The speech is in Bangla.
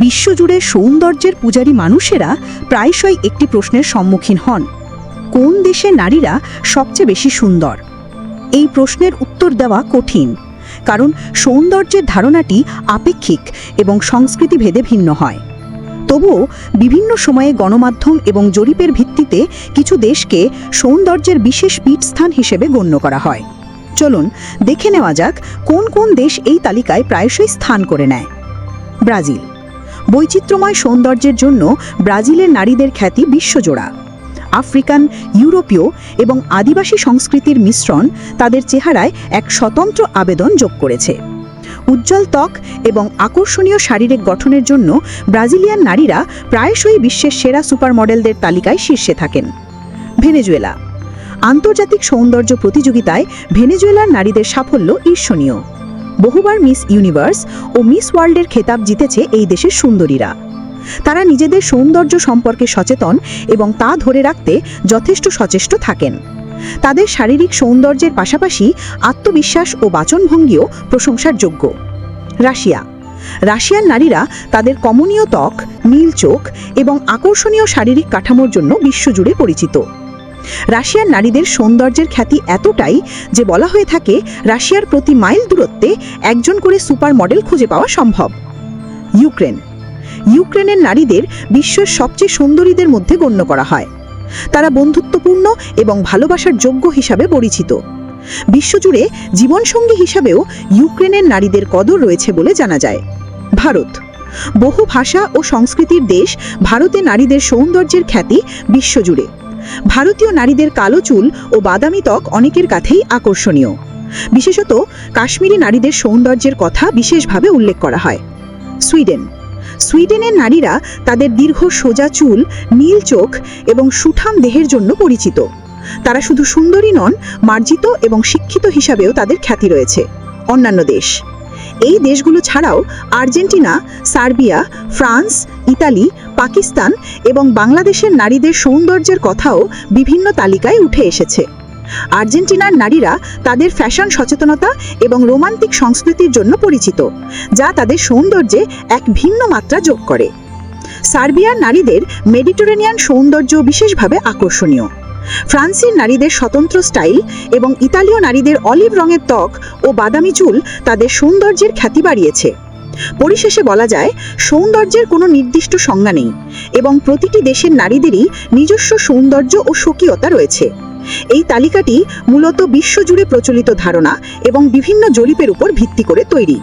বিশ্বজুড়ে সৌন্দর্যের পূজারী মানুষেরা প্রায়শই একটি প্রশ্নের সম্মুখীন হন: কোন দেশে নারীরা সবচেয়ে বেশি সুন্দর? এই প্রশ্নের উত্তর দেওয়া কঠিন, কারণ সৌন্দর্যের ধারণাটি আপেক্ষিক এবং সংস্কৃতিভেদে ভিন্ন হয়। তবুও বিভিন্ন সময়ে গণমাধ্যম এবং জরিপের ভিত্তিতে কিছু দেশকে সৌন্দর্যের বিশেষ পীঠস্থান হিসেবে গণ্য করা হয়। চলুন দেখে নেওয়া যাক কোন কোন দেশ এই তালিকায় প্রায়শই স্থান করে নেয়। ব্রাজিল। বৈচিত্র্যময় সৌন্দর্যের জন্য ব্রাজিলের নারীদের খ্যাতি বিশ্বজোড়া। আফ্রিকান, ইউরোপীয় এবং আদিবাসী সংস্কৃতির মিশ্রণ তাদের চেহারায় এক স্বতন্ত্র আবেদন যোগ করেছে। উজ্জ্বল ত্বক এবং আকর্ষণীয় শারীরিক গঠনের জন্য ব্রাজিলিয়ান নারীরা প্রায়শই বিশ্বের সেরা সুপার মডেলদের তালিকায় শীর্ষে থাকেন। ভেনেজুয়েলা। আন্তর্জাতিক সৌন্দর্য প্রতিযোগিতায় ভেনেজুয়েলার নারীদের সাফল্য ঈর্ষণীয়। বহুবার মিস ইউনিভার্স ও মিস ওয়ার্ল্ডের খেতাব জিতেছে এই দেশের সুন্দরীরা। তারা নিজেদের সৌন্দর্য সম্পর্কে সচেতন এবং তা ধরে রাখতে যথেষ্ট সচেষ্ট থাকেন। তাদের শারীরিক সৌন্দর্যের পাশাপাশি আত্মবিশ্বাস ও বাচনভঙ্গিও প্রশংসার যোগ্য। রাশিয়া। রাশিয়ান নারীরা তাদের কমনীয় ত্বক, নীল চোখ এবং আকর্ষণীয় শারীরিক কাঠামোর জন্য বিশ্বজুড়ে পরিচিত। রাশিয়ান নারীদের সৌন্দর্যের খ্যাতি এতটাই যে বলা হয়ে থাকে রাশিয়ার প্রতি মাইল দূরত্বে একজন করে সুপার মডেল খুঁজে পাওয়া সম্ভব। ইউক্রেন। ইউক্রেনের নারীদের বিশ্বের সবচেয়ে সুন্দরীদের মধ্যে গণ্য করা হয়। তারা বন্ধুত্বপূর্ণ এবং ভালোবাসার যোগ্য হিসাবে পরিচিত। বিশ্বজুড়ে জীবনসঙ্গী হিসাবেও ইউক্রেনের নারীদের কদর রয়েছে বলে জানা যায়। ভারত। বহু ভাষা ও সংস্কৃতির দেশ ভারতে নারীদের সৌন্দর্যের খ্যাতি বিশ্বজুড়ে। ভারতীয় নারীদের কালো চুল ও বাদামি ত্বক অনেকের কাছেই আকর্ষণীয়। বিশেষত কাশ্মীরি নারীদের সৌন্দর্যের কথা বিশেষভাবে উল্লেখ করা হয়। সুইডেন। সুইডেনের নারীরা তাদের দীর্ঘ সোজা চুল, নীল চোখ এবং সুঠাম দেহের জন্য পরিচিত। তারা শুধু সুন্দরী নন, মার্জিত এবং শিক্ষিত হিসাবেও তাদের খ্যাতি রয়েছে। অন্যান্য দেশ। এই দেশগুলো ছাড়াও Argentina, Serbia, France, Italy, Pakistan এবং বাংলাদেশের নারীদের সৌন্দর্যের কথাও বিভিন্ন তালিকায় উঠে এসেছে। আর্জেন্টিনার নারীরা তাদের ফ্যাশন সচেতনতা এবং রোমান্টিক সংস্কৃতির জন্য পরিচিত, যা তাদের সৌন্দর্যে এক ভিন্ন মাত্রা যোগ করে। সার্বিয়ার নারীদের মেডিটেরেনিয়ান সৌন্দর্য বিশেষভাবে আকর্ষণীয়। ফ্রান্সের নারীদের স্বতন্ত্র স্টাইল এবং ইতালীয় নারীদের অলিভ রঙের ত্বক ও বাদামি চুল তাদের সৌন্দর্যের খ্যাতি বাড়িয়েছে। পরিশেষে বলা যায়, সৌন্দর্যের কোনো নির্দিষ্ট সংজ্ঞা নেই এবং প্রতিটি দেশের নারীদেরই নিজস্ব সৌন্দর্য ও স্বকীয়তা রয়েছে। এই তালিকাটি মূলত বিশ্বজুড়ে প্রচলিত ধারণা এবং বিভিন্ন জরিপের উপর ভিত্তি করে তৈরি।